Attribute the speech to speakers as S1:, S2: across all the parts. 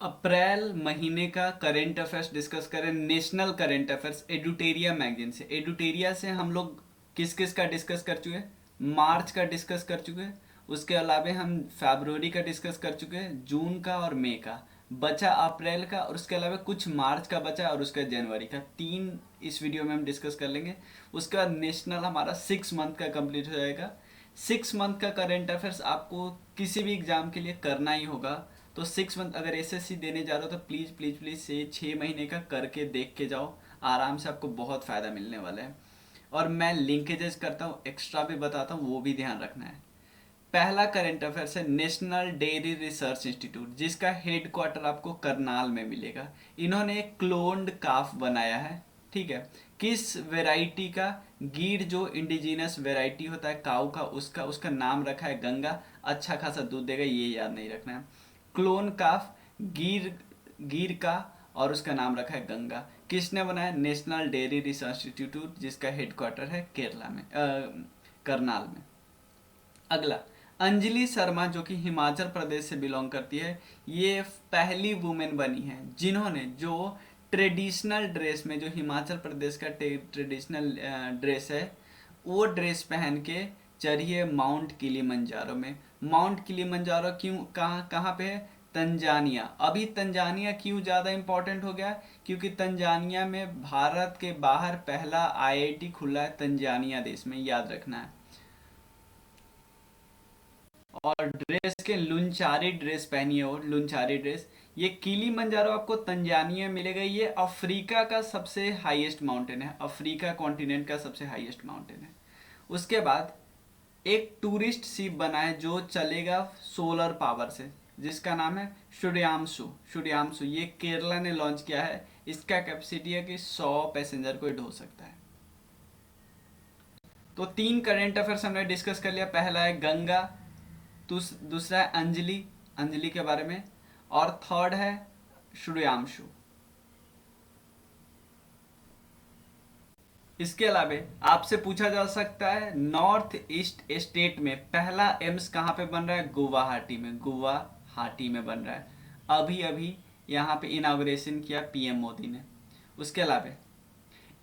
S1: अप्रैल महीने का current affairs discuss करें, नेशनल करंट अफेयर्स एडुटेरिया मैगजीन से। एडुटेरिया से हम लोग किस किस का डिस्कस कर चुके हैं? मार्च का डिस्कस कर चुके हैं। उसके अलावा हम फरवरी का डिस्कस कर चुके हैं, जून का और मई का बचा, अप्रैल का, और उसके अलावा कुछ मार्च का बचा और उसका जनवरी का। तीन इस वीडियो में हम डिस्कस कर लेंगे। उसके बाद नेशनल हमारा 6 मंथ का कंप्लीट हो जाएगा। 6 मंथ का करंट अफेयर्स आपको किसी भी एग्जाम के लिए करना ही होगा। तो 6 मंथ अगर एसएससी देने जा रहे हो तो प्लीज़ प्लीज़ प्लीज़ से 6 महीने का करके देख के जाओ। आराम से आपको बहुत फ़ायदा मिलने वाला है। और मैं लिंकेजेस करता हूँ, एक्स्ट्रा भी बताता हूँ, वो भी ध्यान रखना है। पहला करंट अफेयर्स है नेशनल डेयरी रिसर्च इंस्टीट्यूट, जिसका हेड क्वार्टर आपको करनाल में मिलेगा। इन्होंने एक क्लोन्ड काफ बनाया है। ठीक है। किस वेराइटी का? गीर जो इंडिजिनस वेराइटी होता है काऊ का, उसका उसका नाम रखा है गंगा। अच्छा खासा दूध देगा, ये याद नहीं रखना है। क्लोन काफ गिर गिर का, और उसका नाम रखा है गंगा। किसने बनाया? नेशनल डेयरी रिसर्च इंस्टीट्यूट, जिसका हेडक्वार्टर है केरला में, करनाल में। अगला, अंजलि शर्मा जो कि हिमाचल प्रदेश से बिलोंग करती है। ये पहली वुमेन बनी है जिन्होंने जो ट्रेडिशनल ड्रेस में, जो हिमाचल प्रदेश का ट्रेडिशनल ड्रेस है, वो ड्रेस पहन के चढ़ी है माउंट किलिमंजारो में। माउंट किलिमंजारो क्यों, कहाँ कहाँ पे है? तंजानिया। अभी तंजानिया क्यों ज़्यादा इम्पोर्टेंट हो गया? क्योंकि तंजानिया में भारत के बाहर पहला आईआईटी खुला है, तंजानिया देश में, याद रखना है। और ड्रेस के लुनचारी ड्रेस पहनी है, वो लुनचारी ड्रेस। ये किली मंजारो आपको तंजानिया में मिलेगा। ये अफ्रीका का सबसे हाईएस्ट माउंटेन है, अफ्रीका कॉन्टिनेंट का सबसे हाईएस्ट माउंटेन है। उसके बाद एक टूरिस्ट शिप बना है जो चलेगा सोलर पावर से, जिसका नाम है सूर्यांशु। सूर्यांशु ये केरला ने लॉन्च किया है। इसका कैपेसिटी है कि 100 पैसेंजर को ढो सकता है। तो तीन करंट अफेयर्स हमने डिस्कस कर लिया। पहला है गंगा, दूसरा है अंजलि, अंजलि के बारे में, और थर्ड है सूर्यांशु। इसके अलावा आपसे पूछा जा सकता है नॉर्थ ईस्ट स्टेट में पहला एम्स कहाँ पे बन रहा है? गुवाहाटी में, गुवाहाटी में बन रहा है। अभी अभी यहाँ पे इनाग्रेशन किया पीएम मोदी ने। उसके अलावा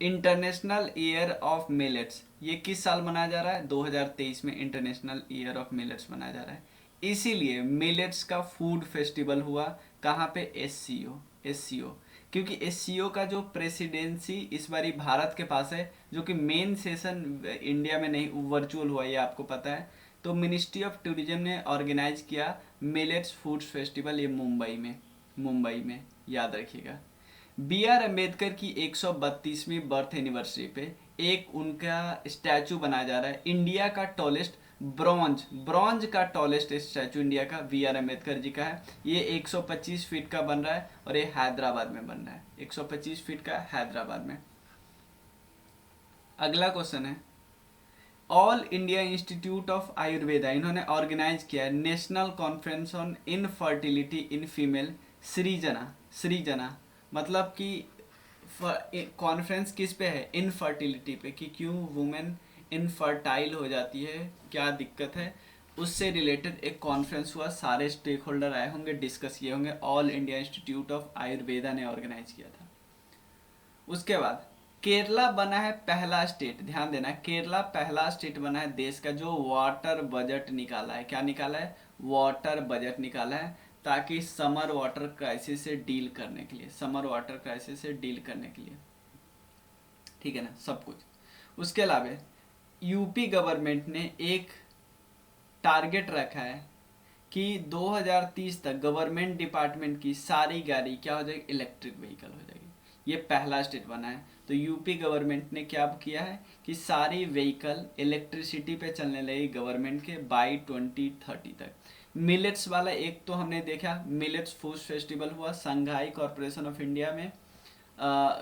S1: इंटरनेशनल ईयर ऑफ मिलेट्स, ये किस साल मनाया जा रहा है? 2023 में इंटरनेशनल ईयर ऑफ मिलेट्स मनाया जा रहा है। इसीलिए मिलेट्स का फूड फेस्टिवल हुआ। कहाँ पे? एससीओ। क्योंकि एससीओ का जो प्रेसिडेंसी इस बारी भारत के पास है, जो कि मेन सेशन इंडिया में नहीं, वर्चुअल हुआ, ये आपको पता है। तो मिनिस्ट्री ऑफ टूरिज्म ने ऑर्गेनाइज किया मिलेट्स फूड फेस्टिवल, ये मुंबई में याद रखिएगा। बी आर अम्बेडकर की 132वीं बर्थ एनिवर्सरी पे एक उनका स्टैचू बनाया जा रहा है। इंडिया का टॉलेस्ट ब्रॉन्ज ब्रॉन्ज का टॉलेस्ट स्टैचू इंडिया का बी आर अम्बेडकर जी का है। ये 125 फीट का बन रहा है और ये हैदराबाद में बन रहा है। 125 फीट का हैदराबाद में। अगला क्वेश्चन है, all India institute of Ayurveda, इन्होंने ऑर्गेनाइज किया है national conference on infertility in female. सृजना, सृजना मतलब कि कॉन्फ्रेंस किस पे है? इनफर्टिलिटी पे, कि क्यों वुमेन इनफर्टाइल हो जाती है, क्या दिक्कत है, उससे रिलेटेड एक कॉन्फ्रेंस हुआ। सारे स्टेक होल्डर आए होंगे, डिस्कस किए होंगे। All India institute of Ayurveda ने ऑर्गेनाइज किया था। उसके बाद केरला बना है पहला स्टेट, ध्यान देना, केरला पहला स्टेट बना है देश का जो वाटर बजट निकाला है। क्या निकाला है? वाटर बजट निकाला है, ताकि समर वाटर क्राइसिस से डील करने के लिए, समर वाटर क्राइसिस से डील करने के लिए, ठीक है ना, सब कुछ। उसके अलावा यूपी गवर्नमेंट ने एक टारगेट रखा है कि 2030 तक गवर्नमेंट डिपार्टमेंट की सारी गाड़ी क्या हो जाएगी? इलेक्ट्रिक व्हीकल हो जाएगी। ये पहला स्टेट बना है। तो यूपी गवर्नमेंट ने क्या किया है कि सारी व्हीकल इलेक्ट्रिसिटी पे चलने लगी गवर्नमेंट के बाई 2030 तक। मिलेट्स वाला एक तो हमने देखा, मिलेट्स फूड फेस्टिवल हुआ संघाई कॉरपोरेशन ऑफ इंडिया में।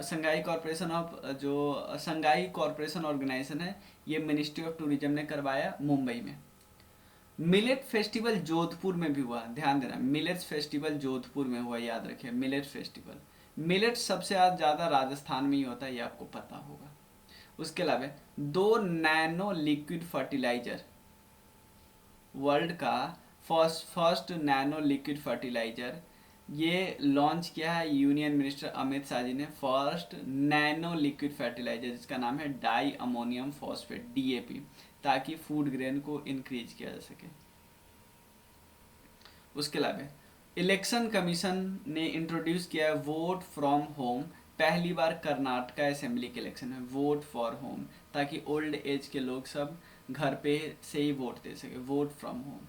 S1: संघाई कॉरपोरेशन ऑफ, जो संघाई कॉरपोरेशन ऑर्गेनाइजेशन है, ये मिनिस्ट्री ऑफ टूरिज्म ने करवाया मुंबई में। मिलेट फेस्टिवल जोधपुर में भी हुआ, ध्यान देना, मिलेट फेस्टिवल जोधपुर में हुआ, याद रखिए मिलेट फेस्टिवल। मिलेट सबसे ज़्यादा राजस्थान में ही होता है, ये आपको पता होगा। उसके अलावा दो नैनो लिक्विड फर्टिलाइजर, वर्ल्ड का फर्स्ट नैनो लिक्विड फर्टिलाइजर ये लॉन्च किया है यूनियन मिनिस्टर अमित शाह जी ने, फर्स्ट नैनो लिक्विड फर्टिलाइजर जिसका नाम है डाई अमोनियम फॉस्फेट डीएपी, ताकि फूड ग्रेन को इंक्रीज किया जा सके। उसके अलावा इलेक्शन कमीशन ने इंट्रोड्यूस किया है वोट फ्रॉम होम, पहली बार कर्नाटका असेंबली के इलेक्शन में वोट फॉर होम, ताकि ओल्ड एज के लोग सब घर पे से ही वोट दे सके, vote from home.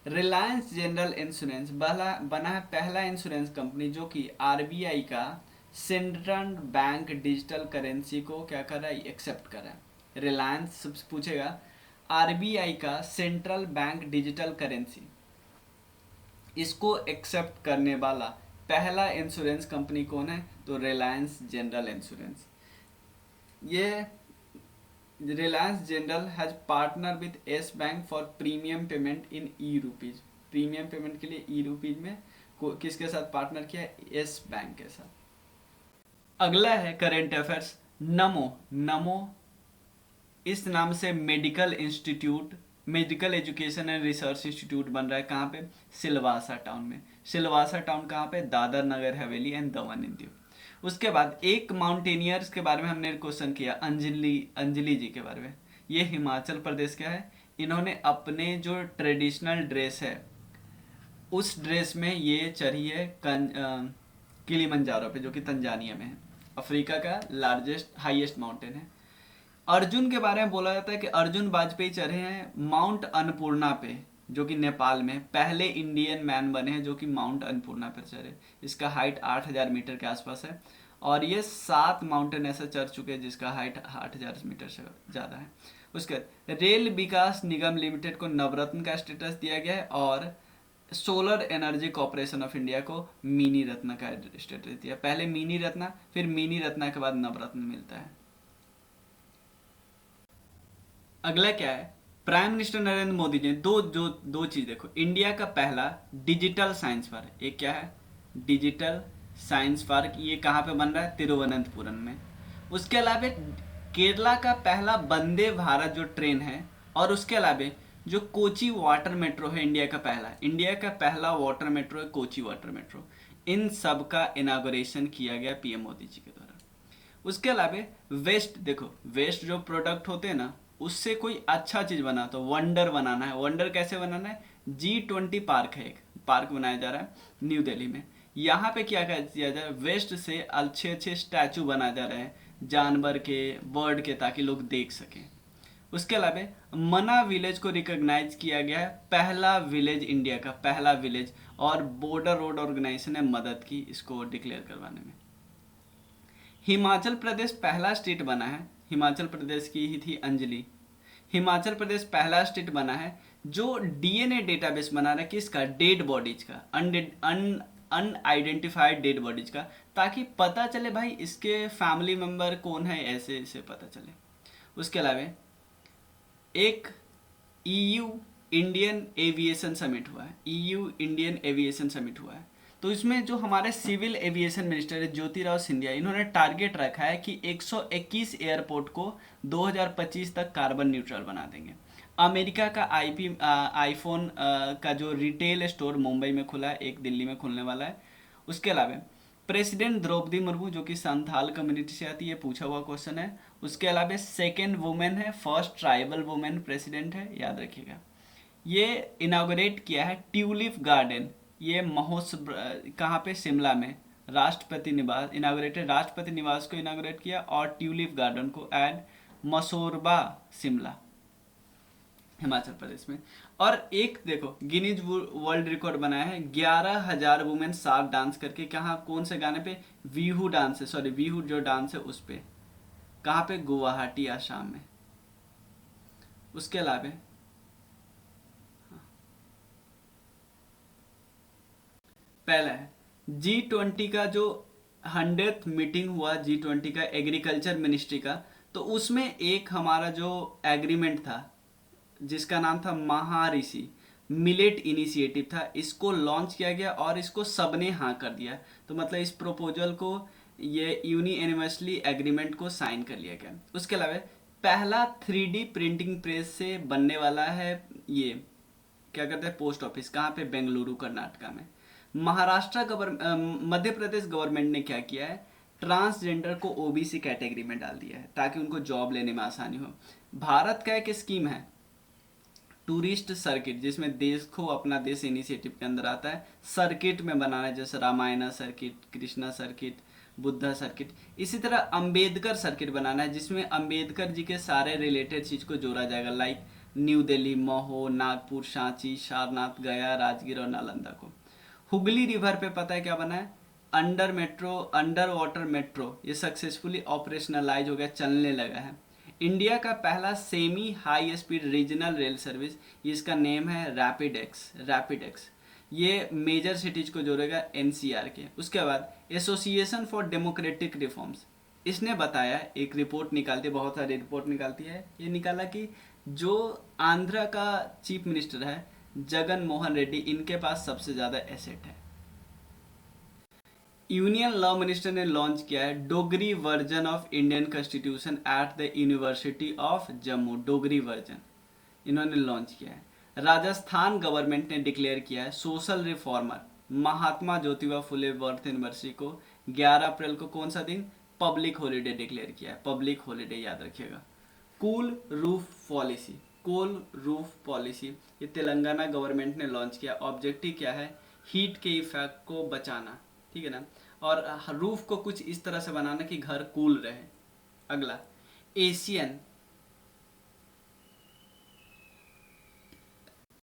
S1: Reliance general insurance बना है पहला इंश्योरेंस कंपनी जो कि आरबीआई का सेंट्रल बैंक डिजिटल करेंसी को क्या कर रहा है, एक्सेप्ट कर रहा है। रिलायंस सबसे पूछेगा, आरबीआई का सेंट्रल बैंक डिजिटल करेंसी इसको एक्सेप्ट करने वाला पहला इंश्योरेंस कंपनी कौन है, तो रिलायंस जनरल इंश्योरेंस। ये Reliance general has partner with Yes bank for premium payment in e rupees, premium payment के लिए ई रुपीज में किसके साथ पार्टनर किया है, एस बैंक के साथ। अगला है करेंट अफेयर्स, नमो। नमो इस नाम से medical institute, medical education and research institute बन रहा है, कहाँ पे, सिलवासा टाउन में। सिलवासा टाउन कहाँ पे, Dadar Nagar Haveli and Daman and Diu. उसके बाद एक माउंटेनियर्स के बारे में हमने क्वेश्चन किया, अंजलि जी के बारे में। ये हिमाचल प्रदेश का है, इन्होंने अपने जो ट्रेडिशनल ड्रेस है उस ड्रेस में ये चढ़ी है किलिमंजारो पे, जो कि तंजानिया में है, अफ्रीका का लार्जेस्ट हाईएस्ट माउंटेन है। अर्जुन के बारे में बोला जाता है कि अर्जुन वाजपेयी चढ़े हैं माउंट अन्नपूर्णा पे, जो कि नेपाल में पहले इंडियन मैन बने हैं जो कि माउंट अन्नपूर्णा पर चढ़े। इसका हाइट 8000 मीटर के आसपास है, और ये 7 माउंटेन ऐसा चढ़ चुके हैं जिसका हाइट 8000 मीटर से ज़्यादा है। उसके रेल विकास निगम लिमिटेड को नवरत्न का स्टेटस दिया गया है, और solar energy corporation of India को मिनी रत्न का स्टेटस दिया। पहले मिनी रत्न, फिर मिनी रत्न के बाद नवरत्न मिलता है। अगला क्या है, प्राइम मिनिस्टर नरेंद्र मोदी ने दो चीज देखो, इंडिया का पहला डिजिटल साइंस पार्क, एक क्या है, डिजिटल साइंस पार्क, ये कहाँ पे बन रहा है, तिरुवनंतपुरम में। उसके अलावा केरला का पहला वंदे भारत जो ट्रेन है, और उसके अलावा जो कोची वाटर मेट्रो है, इंडिया का पहला वाटर मेट्रो है कोची वाटर मेट्रो। इन सब का इनागोरेशन किया गया पीएम मोदी जी के द्वारा। उसके अलावा वेस्ट देखो, वेस्ट जो प्रोडक्ट होते हैं ना, उससे कोई अच्छा चीज बना, तो वंडर बनाना है। वंडर कैसे बनाना है, G20 पार्क है, एक पार्क बनाया जा रहा है न्यू दिल्ली में। यहाँ पे क्या किया जा रहा है, वेस्ट से अच्छे अच्छे स्टैचू बनाए जा रहे हैं जानवर के, बर्ड के, ताकि लोग देख सकें। उसके अलावा मना विलेज को रिकॉग्नाइज किया गया है, पहला विलेज, इंडिया का पहला विलेज, और बॉर्डर रोड ऑर्गेनाइजेशन ने मदद की इसको डिक्लेयर करवाने में। हिमाचल प्रदेश पहला स्टेट बना है, हिमाचल प्रदेश की ही थी अंजलि। हिमाचल प्रदेश पहला स्टेट बना है जो डीएनए डेटाबेस बना रहा है, किसका, डेड बॉडीज का, अनआइडेंटिफाइड डेड बॉडीज का, ताकि पता चले भाई इसके फैमिली मेंबर कौन है, ऐसे ऐसे पता चले। उसके अलावा एक ईयू इंडियन एविएशन समिट हुआ है, ईयू इंडियन एविएशन समिट हुआ है। तो इसमें जो हमारे सिविल एविएशन मिनिस्टर है ज्योतिराव सिंधिया, इन्होंने टारगेट रखा है कि 121 एयरपोर्ट को 2025 तक कार्बन न्यूट्रल बना देंगे। अमेरिका का आईफोन का जो रिटेल स्टोर मुंबई में खुला है, एक दिल्ली में खुलने वाला है। उसके अलावा प्रेसिडेंट द्रौपदी मुर्मू जो कि संथाल कम्युनिटी से आती है, पूछा हुआ क्वेश्चन है। उसके अलावा सेकेंड वुमेन है, फर्स्ट ट्राइबल वुमेन प्रेसिडेंट है, याद रखिएगा। ये इनागोरेट किया है ट्यूलिप गार्डन, ये महोत्सव कहाँ पे, शिमला में, राष्ट्रपति निवास इनागोरेटेड, राष्ट्रपति निवास को इनागोरेट किया, और ट्यूलिप गार्डन को एड मसोरबा शिमला हिमाचल प्रदेश में। और एक देखो गिनीज वर्ल्ड रिकॉर्ड बनाया है, 11,000 वुमेन साथ डांस करके, कहाँ, कौन से गाने पे, वीहू डांस है, सॉरी वीहू जो डांस है उस पे, कहाँ पे, गुवाहाटी आसाम में। उसके अलावा पहला है G20 का जो 100th मीटिंग हुआ, G20 का एग्रीकल्चर मिनिस्ट्री का, तो उसमें एक हमारा जो एग्रीमेंट था जिसका नाम था महाऋषि मिलेट इनिशिएटिव था, इसको लॉन्च किया गया और इसको सबने हाँ कर दिया। तो मतलब इस प्रपोजल को, ये यूनिवर्सली एग्रीमेंट को साइन कर लिया गया। उसके अलावा पहला 3D प्रिंटिंग प्रेस से बनने वाला है, ये क्या करते हैं, पोस्ट ऑफिस, कहाँ पे, बेंगलुरु कर्नाटका में। महाराष्ट्र मध्य प्रदेश गवर्नमेंट ने क्या किया है, ट्रांसजेंडर को ओबीसी कैटेगरी में डाल दिया है ताकि उनको जॉब लेने में आसानी हो। भारत का एक स्कीम है टूरिस्ट सर्किट, जिसमें देश को अपना देश इनिशिएटिव के अंदर आता है सर्किट में बनाना है, जैसे Ramayana circuit, Krishna circuit, Buddha circuit. इसी तरह अंबेडकर सर्किट बनाना है जिसमें अंबेडकर जी के सारे रिलेटेड चीज को जोड़ा जाएगा, लाइक न्यू दिल्ली, महो, नागपुर, सांची, सारनाथ, गया, राजगीर और नालंदा को। हुगली रिवर पे पता है क्या बना है, अंडर वाटर मेट्रो, ये सक्सेसफुली ऑपरेशनलाइज हो गया, चलने लगा है। इंडिया का पहला semi high speed regional rail service, इसका नेम है रैपिड एक्स। ये मेजर सिटीज को जोड़ेगा एनसीआर के। उसके बाद एसोसिएशन फॉर डेमोक्रेटिक रिफॉर्म्स, इसने बताया, एक रिपोर्ट निकालती है, बहुत सारी रिपोर्ट निकालती है, ये निकाला कि जो आंध्र का चीफ मिनिस्टर है जगन मोहन रेड्डी, इनके पास सबसे ज़्यादा एसेट है। यूनियन लॉ मिनिस्टर ने लॉन्च किया है Dogri version of Indian constitution at the university of Jammu, Dogri version इन्होंने लॉन्च किया है। राजस्थान गवर्नमेंट ने डिक्लेयर किया है social reformer Mahatma Jyotiba Phule birth anniversary को 11 अप्रैल को कौन सा दिन, पब्लिक हॉलीडे डिक्लेयर किया है, पब्लिक हॉलीडे याद रखिएगा। कूल रूफ पॉलिसी ये तेलंगाना गवर्नमेंट ने लॉन्च किया। ऑब्जेक्टिव क्या है, हीट के इफेक्ट को बचाना, ठीक है ना, और रूफ को कुछ इस तरह से बनाना कि घर कूल रहे। अगला एशियन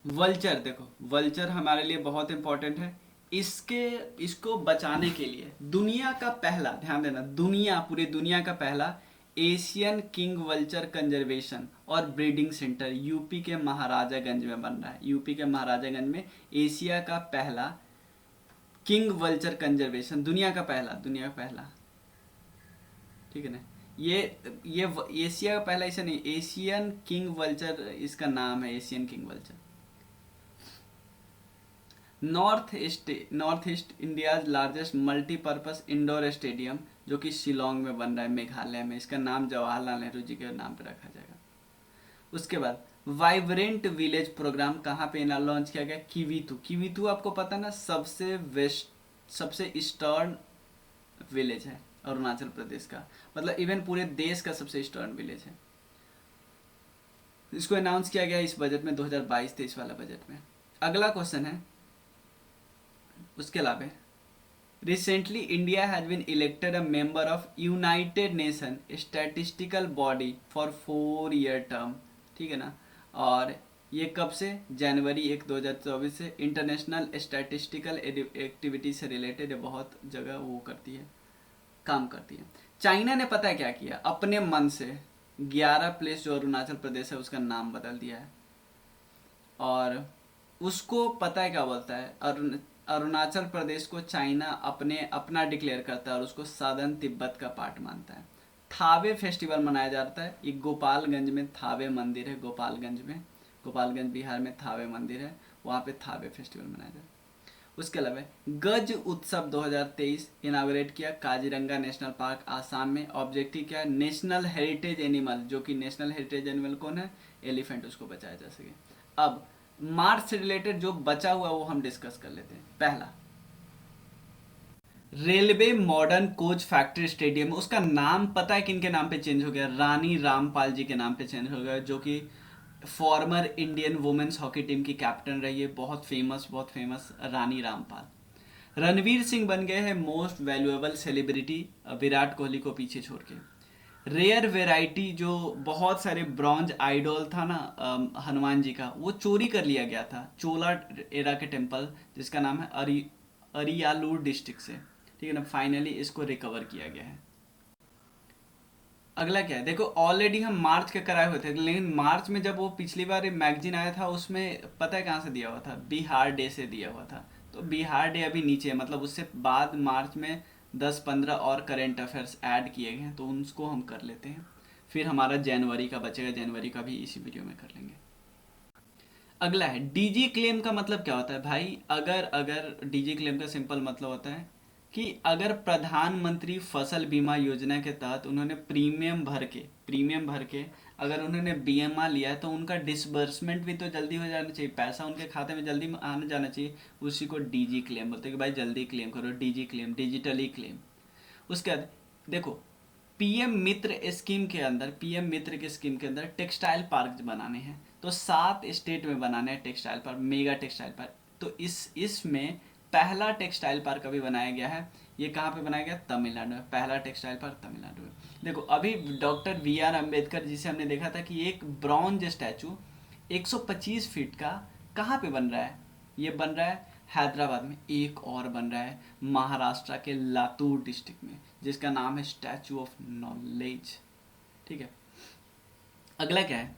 S1: वल्चर, देखो वल्चर हमारे लिए बहुत इंपॉर्टेंट है। इसको बचाने के लिए दुनिया का पहला, ध्यान देना, पूरी दुनिया का पहला एशियन किंग वल्चर कंजर्वेशन और ब्रीडिंग सेंटर यूपी के महाराजागंज में बन रहा है। यूपी के महाराजागंज में एशिया का पहला किंग वल्चर कंजर्वेशन, दुनिया का पहला, ठीक है ना। ये एशिया का पहला, ऐसा नहीं, एशियन किंग वल्चर इसका नाम है, Asian king vulture. North east India's largest multipurpose indoor stadium, जो कि शिलोंग में बन रहा है, मेघालय में, इसका नाम जवाहरलाल नेहरू जी के नाम पे रखा जाएगा। उसके बाद वाइब्रेंट विलेज प्रोग्राम कहाँ पे लॉन्च किया गया, किवीतू आपको पता ना, सबसे ईस्टर्न विलेज है अरुणाचल प्रदेश का, मतलब इवन पूरे देश का सबसे ईस्टर्न विलेज है। इसको अनाउंस किया गया इस बजट में, 2022-23 वाला बजट में। अगला क्वेश्चन है, उसके अलावा recently India has been elected a member of United Nation statistical body for 4-year term, ठीक है ना। और ये कब से, जनवरी 1, 2024 से। इंटरनेशनल स्टैटिस्टिकल एक्टिविटी से रिलेटेड बहुत जगह वो करती है, काम करती है। चाइना ने पता है क्या किया, अपने मन से 11 प्लेस जो अरुणाचल प्रदेश है उसका नाम बदल दिया है, और उसको पता है क्या बोलता है, अरुणाचल प्रदेश को चाइना अपना डिक्लेयर करता है और उसको साधन तिब्बत का पार्ट मानता है। थावे फेस्टिवल मनाया जाता है, ये गोपालगंज में थावे मंदिर है, गोपालगंज बिहार में थावे मंदिर है, वहाँ पे थावे फेस्टिवल मनाया जाता है। उसके अलावा गज उत्सव 2023 इनाग्रेट किया काजीरंगा नेशनल पार्क आसाम में। ऑब्जेक्टिव क्या है, नेशनल हेरिटेज एनिमल, जो कि नेशनल हेरिटेज एनिमल कौन है, एलिफेंट, उसको बचाया जा सके। अब मार्च से रिलेटेड जो बचा हुआ वो हम डिस्कस कर लेते हैं। पहला, railway modern coach factory stadium, उसका नाम पता है किनके नाम पे चेंज हो गया, रानी रामपाल जी के नाम पे चेंज हो गया, जो कि former Indian women's hockey team की कैप्टन रही है, बहुत फेमस रानी रामपाल। रणवीर सिंह बन गए हैं most valuable celebrity, Virat Kohli को पीछे छोड़ के। रेयर वेराइटी, जो बहुत सारे ब्रॉन्ज आइडॉल था ना हनुमान जी का, वो चोरी कर लिया गया था चोला एरा के टेम्पल, जिसका नाम है अरियालूर डिस्ट्रिक्ट से, ठीक है ना। फाइनली इसको रिकवर किया गया है। अगला क्या है, देखो ऑलरेडी हम मार्च के कराए हुए थे, लेकिन मार्च में जब वो पिछली बार मैगजीन आया था उसमें पता है कहाँ से दिया हुआ था, बिहार डे से दिया हुआ था। तो बिहार डे अभी नीचे है, मतलब उससे बाद मार्च में 10-15 और करेंट अफेयर्स ऐड किए गए हैं, तो उनको हम कर लेते हैं। फिर हमारा जनवरी का बचेगा, जनवरी का भी इसी वीडियो में कर लेंगे। अगला है डीजी क्लेम का मतलब क्या होता है भाई, अगर डीजी क्लेम का सिंपल मतलब होता है कि अगर प्रधानमंत्री फसल बीमा योजना के तहत उन्होंने प्रीमियम भर के अगर उन्होंने बीएमआर लिया है तो उनका डिसबर्समेंट भी तो जल्दी हो जाना चाहिए, पैसा उनके खाते में जल्दी आने जाना चाहिए। उसी को डीजी क्लेम बोलते हैं कि भाई जल्दी क्लेम करो, डीजी क्लेम, डिजिटली क्लेम। उसके बाद देखो, पीएम मित्र स्कीम के अंदर, पीएम मित्र की स्कीम के अंदर टेक्सटाइल पार्क बनाने हैं, तो 7 स्टेट में बनाने हैं textile park, mega textile park. तो इसमें पहला टेक्सटाइल पार्क अभी बनाया गया है, ये कहाँ पे बनाया गया? तमिलनाडु में। पहला टेक्सटाइल पार्क तमिलनाडु में। देखो अभी डॉक्टर वी आर अम्बेडकर जिसे हमने देखा था कि एक ब्रॉन्ज स्टैचू 125 फीट का कहाँ पे बन रहा है? ये बन रहा है हैदराबाद में। एक और बन रहा है महाराष्ट्र के लातूर डिस्ट्रिक्ट में, जिसका नाम है स्टैचू ऑफ नॉलेज। ठीक है, अगला क्या है?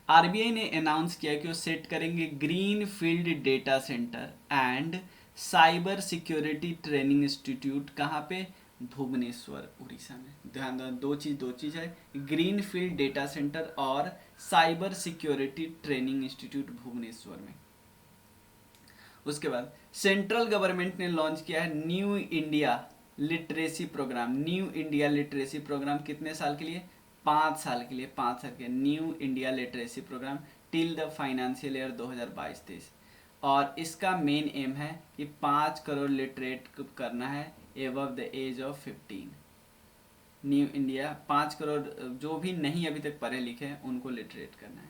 S1: आरबीआई ने अनाउंस किया कि वो सेट करेंगे green field data centre and cyber security training institute. कहाँ पे? भुवनेश्वर, उड़ीसा में। ध्यान दो, दो चीज है, ग्रीन फील्ड डेटा सेंटर और cyber security training institute Bhubaneswar में। उसके बाद सेंट्रल गवर्नमेंट ने लॉन्च किया है new India literacy programme. New India literacy programme कितने साल के लिए? 5 साल के लिए। 5 साल के new India literacy programme till the financial year 2022-23। और इसका मेन एम है कि 5 करोड़ लिटरेट करना है above the age of 15। New India 5 crore जो भी नहीं अभी तक पढ़े लिखे हैं उनको लिटरेट करना है।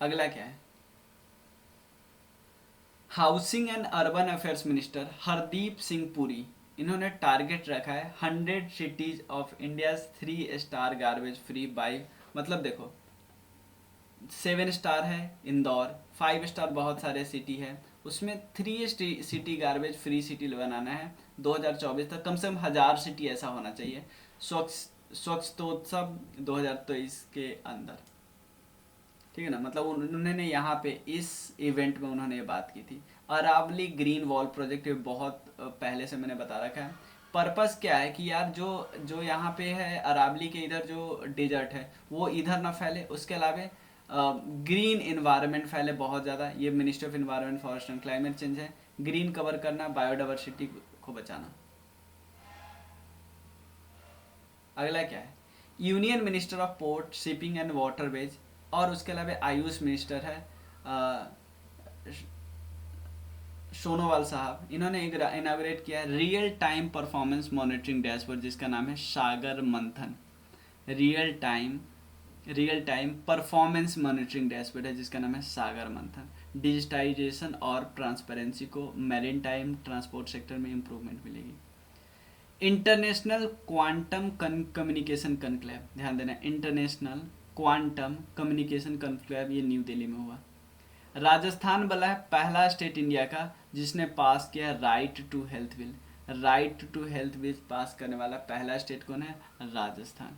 S1: अगला क्या है? Housing and urban affairs minister Hardeep Singh Puri, इन्होंने टारगेट रखा है 100 cities of India 3 star garbage free by, मतलब देखो 7 स्टार है इंदौर, 5 स्टार बहुत सारे सिटी है, उसमें 3 सिटी गार्बेज फ्री सिटी बनाना है 2024 तक। कम से कम 1000 सिटी ऐसा होना चाहिए स्वच्छतोत्सव 2023 के अंदर। ठीक है ना, मतलब उन्होंने यहाँ पे इस इवेंट में उन्होंने ये बात की थी। अरावली ग्रीन वॉल प्रोजेक्ट ये बहुत पहले से मैंने बता रखा है। पर्पस क्या है कि यार जो जो यहाँ पे है अरावली के इधर जो डेजर्ट है वो इधर ना फैले, उसके अलावा ग्रीन इन्वायरमेंट फैले बहुत ज़्यादा। ये ministry of environment forest and climate change है। ग्रीन कवर करना, बायोडाइवर्सिटी को बचाना। अगला क्या है? Union minister of port shipping and waterways, और उसके अलावा आयुष मिनिस्टर है सोनोवाल साहब, इन्होंने इनाग्रेट किया real time performance monitoring dashboard जिसका नाम है सागर मंथन। Real time performance monitoring dashboard है जिसका नाम है सागर मंथन। डिजिटाइजेशन और ट्रांसपेरेंसी को मैरीन टाइम ट्रांसपोर्ट सेक्टर में इंप्रूवमेंट मिलेगी। इंटरनेशनल क्वांटम कम्युनिकेशन कॉन्क्लेव, ध्यान देना, इंटरनेशनल क्वांटम कम्युनिकेशन कॉन्क्लेव ये न्यू दिल्ली में हुआ। राजस्थान वाला है पहला स्टेट इंडिया का जिसने पास किया right to health bill. Right to health bill pass करने वाला पहला स्टेट कौन है? राजस्थान।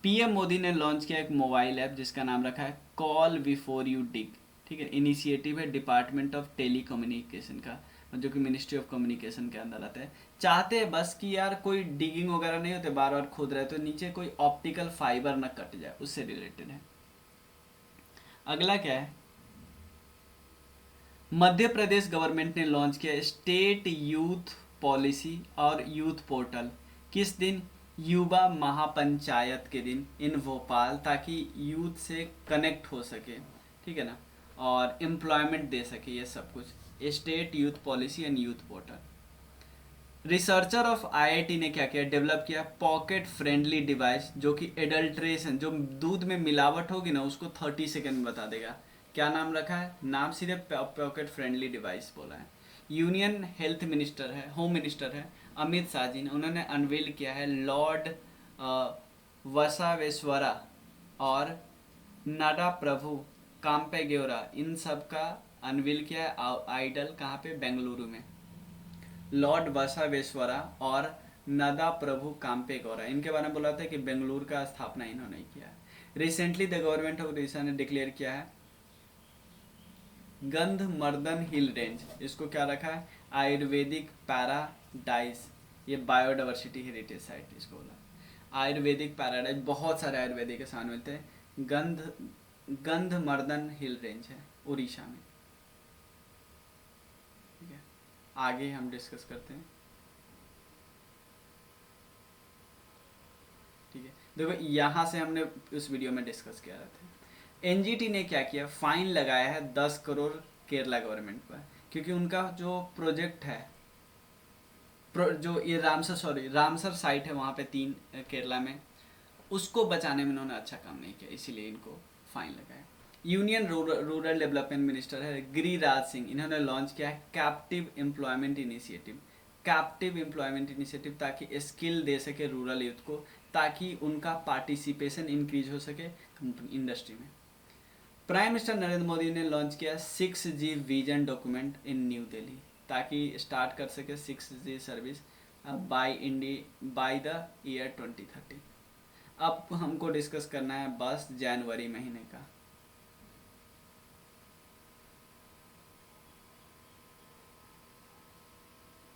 S1: पीएम मोदी ने लॉन्च किया एक मोबाइल ऐप जिसका नाम रखा है कॉल बिफोर यू डिग। ठीक है, इनिशिएटिव है डिपार्टमेंट ऑफ टेली कम्युनिकेशन का, जो कि मिनिस्ट्री ऑफ कम्युनिकेशन के अंदर आता है। चाहते हैं बस कि यार कोई डिगिंग वगैरह नहीं होते, बार बार खोद रहे तो नीचे कोई ऑप्टिकल फाइबर ना कट जाए, उससे रिलेटेड है। अगला क्या है? मध्य प्रदेश गवर्नमेंट ने लॉन्च किया स्टेट यूथ पॉलिसी और यूथ पोर्टल। किस दिन? युवा महापंचायत के दिन इन भोपाल, ताकि यूथ से कनेक्ट हो सके, ठीक है ना, और एम्प्लॉयमेंट दे सके, ये सब कुछ state youth policy and youth portal. Researcher of IIT ने क्या किया? डेवलप किया पॉकेट फ्रेंडली डिवाइस जो कि एडल्ट्रेशन, जो दूध में मिलावट होगी ना उसको 30 सेकेंड में बता देगा। क्या नाम रखा है? नाम सीधे पॉकेट फ्रेंडली डिवाइस बोला है। यूनियन हेल्थ मिनिस्टर है, होम मिनिस्टर है अमित शाह जी ने, उन्होंने अनवील किया है लॉर्ड वसावेश्वरा और नाडा प्रभु काम्पेगौड़ा, इन सब का अनवील किया है आइडल कहाँ पे? बेंगलुरु में। लॉर्ड बसवेश्वरा और नदा प्रभु काम्पेगौड़ा, इनके बारे में बोला था कि बेंगलुरु का स्थापना इन्होंने किया है। Recently the government of Orissa ने डिक्लेयर किया है गंधमर्दन हिल रेंज, इसको क्या रखा है? आयुर्वेदिक पैराडाइज, ये बायोडाइवर्सिटी हेरिटेज साइट इसको बोला। आयुर्वेदिक पैराडाइज, बहुत सारे आयुर्वेदिक के सामान मिलते हैं। गंधमर्दन हिल रेंज है उड़ीसा में। ठीक है, आगे हम डिस्कस करते हैं। ठीक है, देखो यहाँ से हमने उस वीडियो में डिस्कस किया था। एनजीटी ने क्या किया, फाइन लगाया है 10 करोड़ केरला गवर्नमेंट पर, क्योंकि उनका जो प्रोजेक्ट है, जो ये रामसर साइट है वहाँ पे 3 केरला में, उसको बचाने में इन्होंने अच्छा काम नहीं किया, इसीलिए इनको फाइन लगाया। यूनियन रूरल डेवलपमेंट मिनिस्टर है गिरिराज सिंह, इन्होंने लॉन्च किया है captive employment initiative. Captive employment initiative ताकि स्किल दे सके रूरल यूथ को, ताकि उनका पार्टिसिपेशन इंक्रीज हो सके इंडस्ट्री में। प्राइम मिनिस्टर नरेंद्र मोदी ने लॉन्च किया 6G vision document in new Delhi, ताकि स्टार्ट कर सके 6G service by the year 2030। अब हमको डिस्कस करना है बस जनवरी महीने का।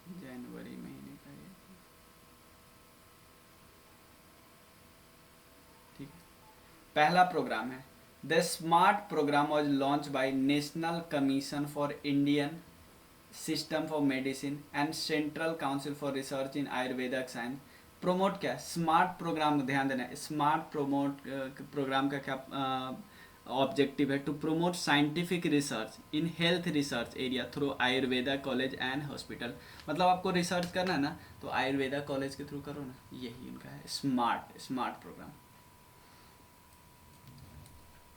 S1: जनवरी महीने का ये, ठीक है। पहला प्रोग्राम है the smart programme was launch by national commission for Indian system for medicine and central council for research in Ayurvedic science. Promote क्या, स्मार्ट प्रोग्राम, ध्यान देना, स्मार्ट प्रोग्राम का क्या ऑब्जेक्टिव है, to promote scientific research in health research area through Ayurveda college and hospital. मतलब आपको research करना है ना, तो आयुर्वेदा कॉलेज के थ्रू करो ना, यही उनका है स्मार्ट प्रोग्राम।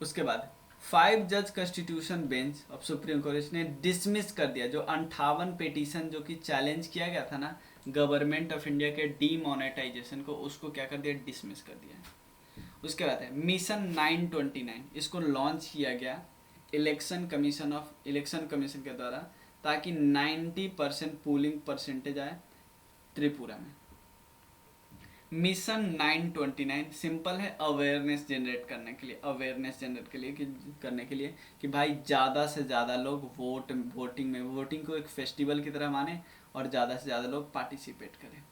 S1: उसके बाद 5 जज constitution bench of supreme court ने डिसमिस कर दिया जो 58 पिटीशन जो कि चैलेंज किया गया था ना गवर्नमेंट ऑफ इंडिया के डीमोनेटाइजेशन को, उसको क्या कर दिया, डिसमिस कर दिया। उसके बाद है मिशन 929, इसको लॉन्च किया गया इलेक्शन कमीशन के द्वारा, ताकि 90% पोलिंग परसेंटेज आए त्रिपुरा में। मिशन 929 सिंपल है, अवेयरनेस जनरेट करने के लिए कि भाई ज़्यादा से ज़्यादा लोग वोटिंग को एक फेस्टिवल की तरह माने और ज़्यादा से ज़्यादा लोग पार्टिसिपेट करें।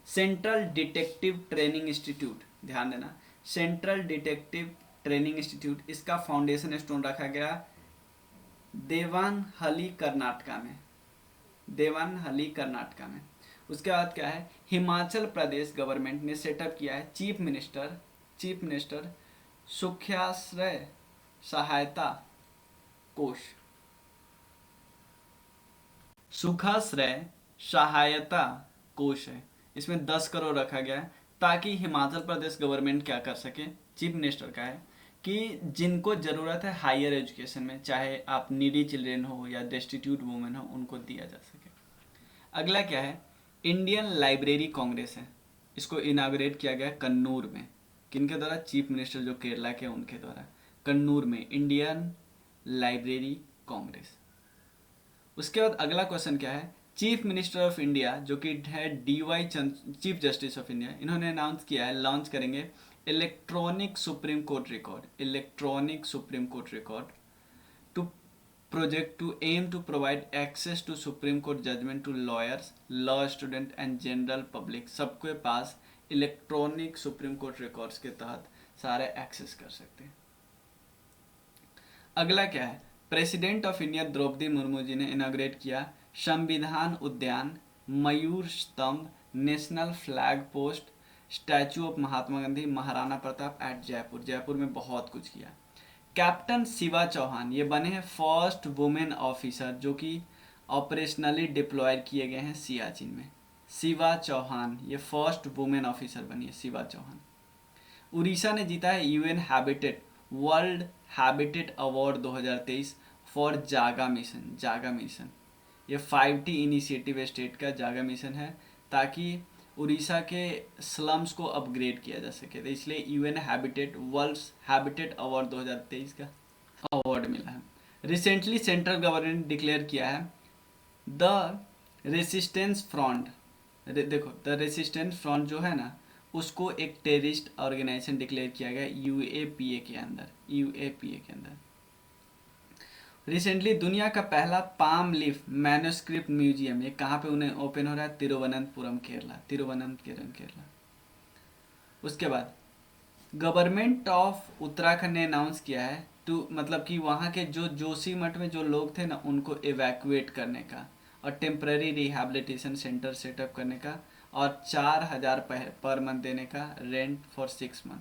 S1: सेंट्रल डिटेक्टिव ट्रेनिंग इंस्टीट्यूट, ध्यान देना, सेंट्रल डिटेक्टिव ट्रेनिंग इंस्टीट्यूट, इसका फाउंडेशन स्टोन रखा गया देवनहली कर्नाटका में। उसके बाद क्या है, हिमाचल प्रदेश गवर्नमेंट ने सेटअप किया है चीफ मिनिस्टर सुखाश्रय सहायता कोष। सुखाश्रय सहायता कोष है, इसमें 10 करोड़ रखा गया है, ताकि हिमाचल प्रदेश गवर्नमेंट क्या कर सके, चीफ मिनिस्टर का है कि जिनको ज़रूरत है हायर एजुकेशन में, चाहे आप नीडी चिल्ड्रेन हो या डेस्टिट्यूट वुमेन हो, उनको दिया जा सके। अगला क्या है, इंडियन लाइब्रेरी कांग्रेस है, इसको इनाग्रेट किया गया कन्नूर में। किनके द्वारा, चीफ मिनिस्टर जो केरला के उनके द्वारा, कन्नूर में इंडियन लाइब्रेरी कांग्रेस। उसके बाद अगला क्वेश्चन क्या है, चीफ मिनिस्टर ऑफ इंडिया जो कि है चीफ जस्टिस ऑफ इंडिया, इन्होंने अनाउंस किया है लॉन्च करेंगे electronic supreme court record to project to aim to provide access to Supreme Court judgment to lawyers, law student and general public। सबके पास electronic supreme court records के तहत सारे access कर सकते हैं। अगला क्या है, president of India Draupadi Murmu ji ने इनाग्रेट किया Samvidhan Udyan, Mayur Stambh, national flag post, statue of Mahatma Gandhi, Maharana Pratap at Jaipur में बहुत कुछ किया। कैप्टन शिवा चौहान ये बने हैं फर्स्ट वुमेन ऑफिसर जो कि ऑपरेशनली डिप्लॉय किए गए हैं सियाचिन में। शिवा चौहान ये फर्स्ट वुमेन ऑफिसर बनी है, शिवा चौहान। उड़ीसा ने जीता है वर्ल्ड हैबिटेट अवार्ड 2023 फॉर जागा मिशन। ये 5T इनिशिएटिव स्टेट का जागा मिशन है, ताकि उड़ीसा के स्लम्स को अपग्रेड किया जा सके, तो इसलिए वर्ल्ड हैबिटेट अवार्ड 2023 का अवार्ड मिला है। रिसेंटली सेंट्रल गवर्नमेंट ने डिक्लेयर किया है द रेसिस्टेंस फ्रंट, देखो द रेसिस्टेंस फ्रंट जो है ना, उसको एक टेररिस्ट ऑर्गेनाइजेशन डिक्लेयर किया गया यूएपीए के अंदर। रिसेंटली दुनिया का पहला पाम लीफ मैन्युस्क्रिप्ट म्यूजियम, ये कहाँ पे उन्हें ओपन हो रहा है, तिरुवनंतपुरम केरला। उसके बाद गवर्नमेंट ऑफ उत्तराखंड ने अनाउंस किया है मतलब कि वहाँ के जो जोशीमठ में जो लोग थे ना, उनको एवैक्यूएट करने का और टेम्पररी रिहैबिलिटेशन सेंटर सेटअप करने का, और 4,000 पर मंथ देने का rent for 6 month.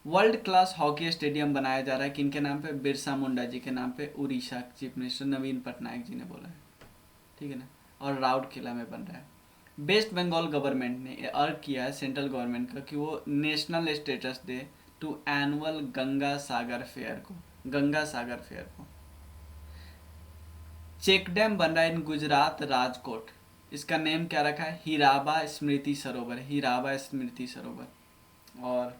S1: World class hockey stadium बनाया जा रहा है किनके नाम पे? बिरसा मुंडा जी के नाम पे, उड़ीसा चीफ मिनिस्टर नवीन पटनायक जी ने बोला है, ठीक है ना। और राउट किला में बन रहा है। वेस्ट बंगाल गवर्नमेंट ने अर्ज किया है सेंट्रल गवर्नमेंट का कि वो नेशनल स्टेटस दे to annual Ganga Sagar fair को, गंगा सागर फेयर को। चेक डैम बन रहा है इन गुजरात राजकोट, इसका नेम क्या रखा है? हीराबा स्मृति सरोवर, हीराबा स्मृति सरोवर। और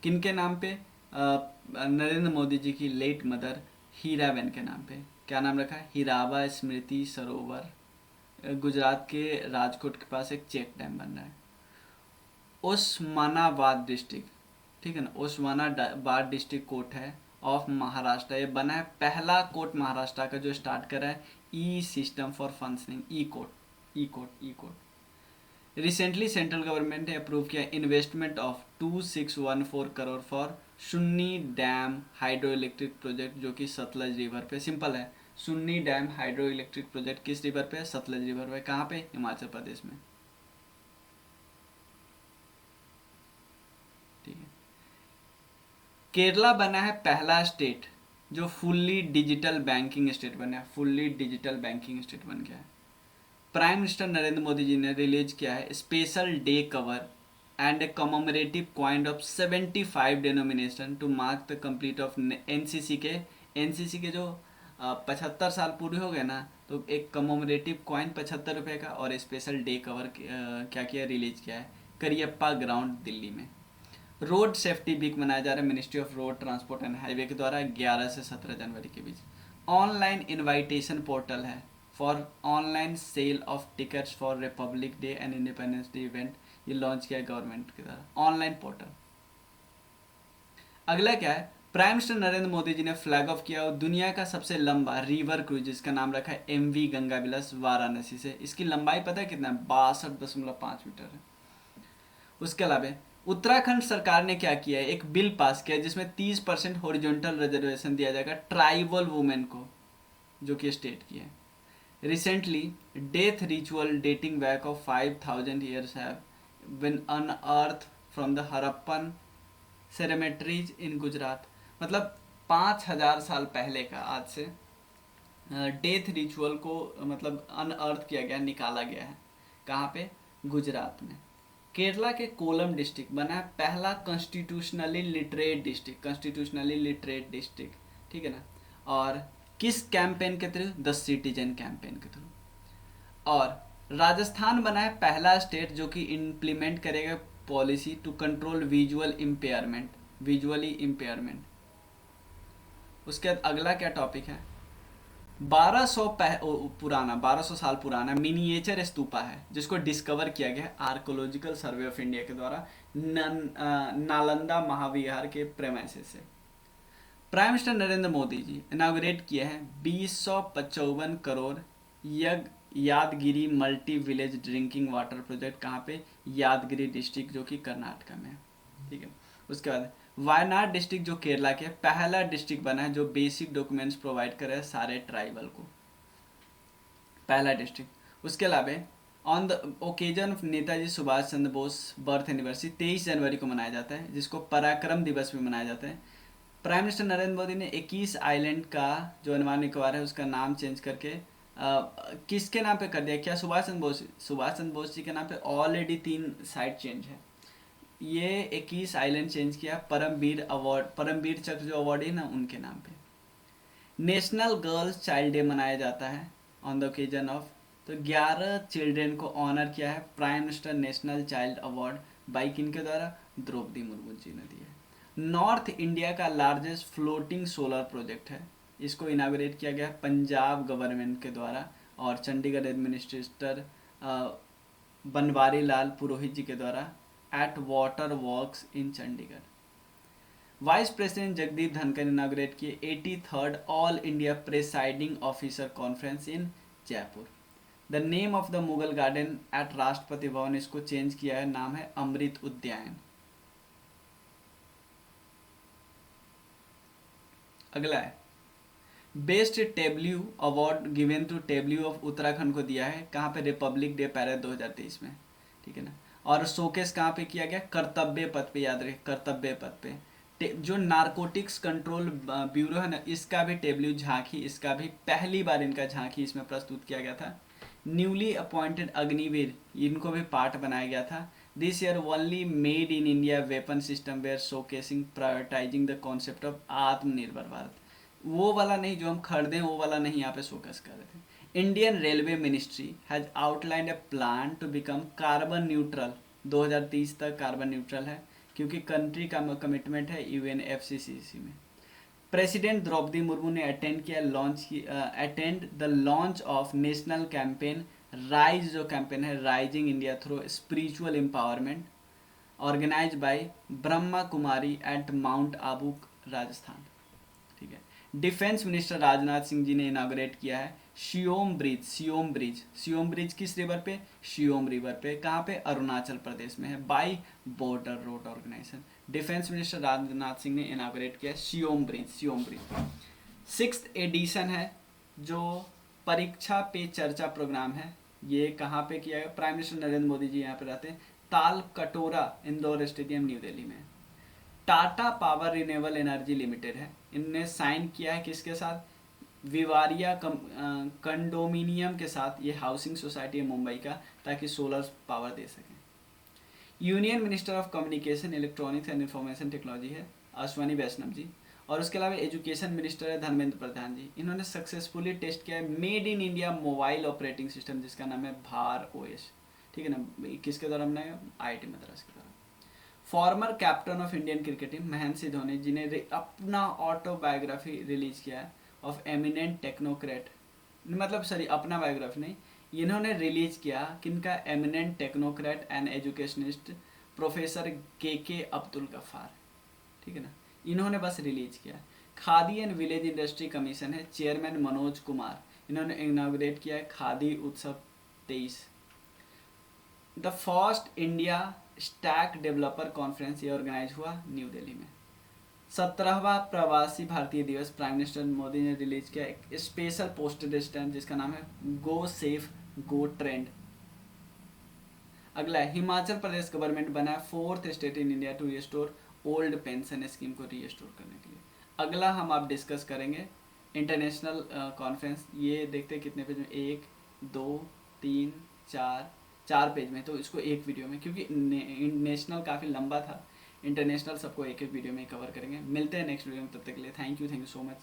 S1: किनके नाम पे? नरेंद्र मोदी जी की लेट मदर हीराबेन के नाम पे क्या नाम रखा है? हीराबा स्मृति सरोवर। गुजरात के राजकोट के पास एक चेक डैम बन रहा है। उस्मानाबाद डिस्ट्रिक्ट, ठीक है ना, उस्मानाबाद डिस्ट्रिक्ट कोर्ट है ऑफ महाराष्ट्र, ये बना है पहला कोर्ट महाराष्ट्र का जो स्टार्ट कर रहा है e system for functioning, e court, e court, e court. Recently central government ने अप्रूव किया investment of 2614 crore for Sunni dam hydro electric project, जो कि सतलज रिवर पे, सिंपल है, Sunni dam hydro electric project किस रिवर पे? सतलज रिवर पे। कहाँ पे? हिमाचल प्रदेश में, ठीक है। केरला बना है पहला स्टेट जो फुल्ली डिजिटल बैंकिंग स्टेट बना है, फुल्ली डिजिटल बैंकिंग स्टेट बन गया है। प्राइम मिनिस्टर नरेंद्र मोदी जी ने रिलीज किया है special day cover and a commemorative coin of 75 denomination to mark the complete of NCC के, एनसीसी के जो 75 साल पूरे हो गए ना, तो एक कमोमरेटिव कॉइन 75 रुपये का और स्पेशल डे कवर क्या किया, रिलीज किया है करियप्पा ग्राउंड दिल्ली में। रोड सेफ्टी वीक मनाया जा रहा है ministry of road transport and highway के द्वारा 11 से 17 जनवरी के बीच। ऑनलाइन इनविटेशन पोर्टल है for online sale of tickets for Republic day and independence day event, ये लॉन्च किया गवर्नमेंट के द्वारा, ऑनलाइन पोर्टल। अगला क्या है? प्राइम मिनिस्टर नरेंद्र मोदी जी ने फ्लैग ऑफ किया दुनिया का सबसे लंबा रिवर क्रूज, जिसका नाम रखा है MV गंगा विलास वाराणसी से। इसकी लंबाई पता है कितना है? 62.5 मीटर है। उसके अलावा उत्तराखंड सरकार ने क्या किया है? एक बिल पास किया जिसमें 30% हॉरिजॉन्टल रिजर्वेशन दिया जाएगा ट्राइबल वुमेन को, जो कि स्टेट की है। Recently death ritual dating back of 5000 years have been unearth from the Harappan cemeteries in Gujarat. मतलब 5000 साल पहले का, आज से डेथ रिचुअल को मतलब अनअर्थ किया गया, निकाला गया है। कहाँ पे? गुजरात में। केरला के कोलम डिस्ट्रिक्ट बना है पहला constitutionally literate district, constitutionally literate district, ठीक है ना। और किस कैंपेन के थ्रू? द सिटीजन कैंपेन के थ्रू। और राजस्थान बना है पहला स्टेट जो कि इम्प्लीमेंट करेगा policy to control visual impairment, visually impairment. उसके बाद अगला क्या टॉपिक है? 1200 साल पुराना मिनिएचर स्तूपा है जिसको डिस्कवर किया गया है आर्कोलॉजिकल सर्वे ऑफ इंडिया के द्वारा नालंदा महाविहार के प्रेमाइसेस से। Prime minister Narendra Modi ji inaugurate किए हैं 255 crore Yadgiri multi village drinking water project. कहाँ पे? यादगिरी डिस्ट्रिक्ट, जो कि कर्नाटक में है, ठीक है। उसके बाद वायनाड डिस्ट्रिक्ट जो केरला के पहला डिस्ट्रिक्ट बना है जो बेसिक डॉक्यूमेंट्स प्रोवाइड करे है सारे ट्राइबल को, पहला डिस्ट्रिक्ट। उसके अलावा on the occasion of Netaji Subhash Chandra Bose birth anniversary 23 जनवरी को मनाया जाता है, जिसको पराक्रम दिवस भी मनाया जाता है। प्राइम मिनिस्टर नरेंद्र मोदी ने 21 आइलैंड का जो अंडमान निकोबार है उसका नाम चेंज करके किसके नाम पे कर दिया? क्या सुभाष चंद्र बोस? सुभाष चंद्र बोस जी के नाम पे ऑलरेडी 3 साइट चेंज है, ये 21 आइलैंड चेंज किया परमवीर अवार्ड, परमवीर चक्र जो अवार्ड है ना, उनके नाम पे। नेशनल गर्ल्स चाइल्ड डे मनाया जाता है ऑन द ओकेजन ऑफ, तो 11 चिल्ड्रेन को ऑनर किया है prime minister national child award by किनके द्वारा? द्रौपदी मुर्मू जी ने दिया है। नॉर्थ इंडिया का लार्जेस्ट फ्लोटिंग सोलर प्रोजेक्ट है, इसको इनाग्रेट किया गया पंजाब गवर्नमेंट के द्वारा और चंडीगढ़ एडमिनिस्ट्रेटर बनवारी लाल पुरोहित जी के द्वारा at water works in Chandigarh. Vice president Jagdeep Dhankhar inaugurate किए 83rd all India presiding officer conference in Jaipur. The name of the Mughal garden at Rashtrapati Bhavan, इसको चेंज किया है, नाम है अमृत उद्यान। अगला है best tableau award given to tableau of Uttarakhand को दिया है, कहाँ पे, रिपब्लिक डे पैरेड 2023 में, ठीक है ना। और शोकेस कहाँ पे किया गया, कर्तव्य पथ पे, याद रहे कर्तव्य पथ पे। जो नारकोटिक्स कंट्रोल ब्यूरो है ना, इसका भी टेब्ल्यू झांकी, इसका भी पहली बार इनका झांकी इसमें प्रस्तुत किया गया था। न्यूली अपॉइंटेड अग्निवीर, इनको भी पार्ट बनाया गया था। This year only made in India weapon system were showcasing prioritising the concept of Atmanirbhar Bharat. वो वाला नहीं जो हम खरीदें, वो वाला नहीं यहाँ पे फोकस कर रहे थे। Indian railway ministry has outlined a plan to become carbon neutral, 2030 तक कार्बन न्यूट्रल है, क्योंकि कंट्री का कमिटमेंट है यूएनएफसीसीसी में। प्रेसिडेंट द्रौपदी मुर्मू ने attend the launch of national campaign rise, जो कैंपेन है rising India through spiritual empowerment, organize by Brahma Kumari at Mount Abu, Rajasthan, ठीक है। डिफेंस मिनिस्टर राजनाथ सिंह जी ने इनाग्रेट किया है शियोम ब्रिज, सियोम ब्रिज किस रिवर पे, शियोम रिवर पे, कहाँ पे, अरुणाचल प्रदेश में है, by border road organisation. Defence minister Rajnath Singh ने इनाग्रेट किया शियोम ब्रिज। 6th एडिशन है जो परीक्षा पे चर्चा प्रोग्राम है, ये कहाँ पे किया गया, प्राइम मिनिस्टर नरेंद्र मोदी जी यहाँ पे रहते हैं, ताल कटोरा इंदौर स्टेडियम न्यू दिल्ली में। Tata power renewable energy limited है, इनने साइन किया है किसके साथ, विवारिया कंडोमिनियम के साथ, ये हाउसिंग सोसाइटी है मुंबई का, ताकि सोलर पावर दे सकें। Union minister of communication electronics and information technology है अश्वनी वैष्णव जी, और उसके अलावा एजुकेशन मिनिस्टर है धर्मेंद्र प्रधान जी। इन्होंने सक्सेसफुली टेस्ट किया है made in India mobile operating system, जिसका नाम है भार ओएस, ठीक है ना, किसके द्वारा बनाया, IIT मद्रास के द्वारा। Former captain of Indian cricket team Mahendra Singh Dhoni ji ने अपना ऑटोबायोग्राफी रिलीज किया है ऑफ एमिनेंट टेक्नोक्रेट, मतलब सॉरी अपना बायोग्राफी नहीं, इन्होंने रिलीज किया किनका, eminent technocrat and educationist professor K Abdul Gaffar, ठीक है ना, इन्होंने बस रिलीज किया। Khadi and village industry commission है, चेयरमैन मनोज कुमार, इन्होंने इनॉग्रेट किया है खादी उत्सव 23। The first India stack developer conference, ये ऑर्गेनाइज हुआ न्यू दिल्ली में। 17वां प्रवासी भारतीय दिवस, प्राइम मिनिस्टर मोदी ने रिलीज किया एक स्पेशल पोस्टल स्टैम्प जिसका नाम है गो सेफ गो ट्रेंड। अगला है हिमाचल प्रदेश गवर्नमेंट बना 4th state in India to restore old pension scheme को रीस्टोर करने के लिए। अगला हम आप डिस्कस करेंगे इंटरनेशनल कॉन्फ्रेंस, ये देखते हैं कितने पेज में, 1 2 3 4 पेज में, तो इसको एक वीडियो में, क्योंकि नेशनल काफ़ी लंबा था, इंटरनेशनल सबको एक वीडियो में कवर करेंगे। मिलते हैं नेक्स्ट वीडियो में, तब तक के लिए थैंक यू सो मच।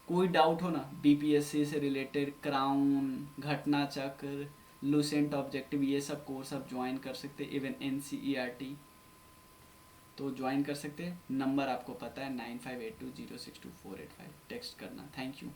S1: कोई डाउट हो ना बीपीएससी से रिलेटेड, क्राउन, घटना चक्र, लूसेंट ऑब्जेक्टिव, ये सब कोर्स आप ज्वाइन कर सकते, इवन NCERT तो ज्वाइन कर सकते हैं। नंबर आपको पता है 9582062485, टेक्स्ट करना। Thank you.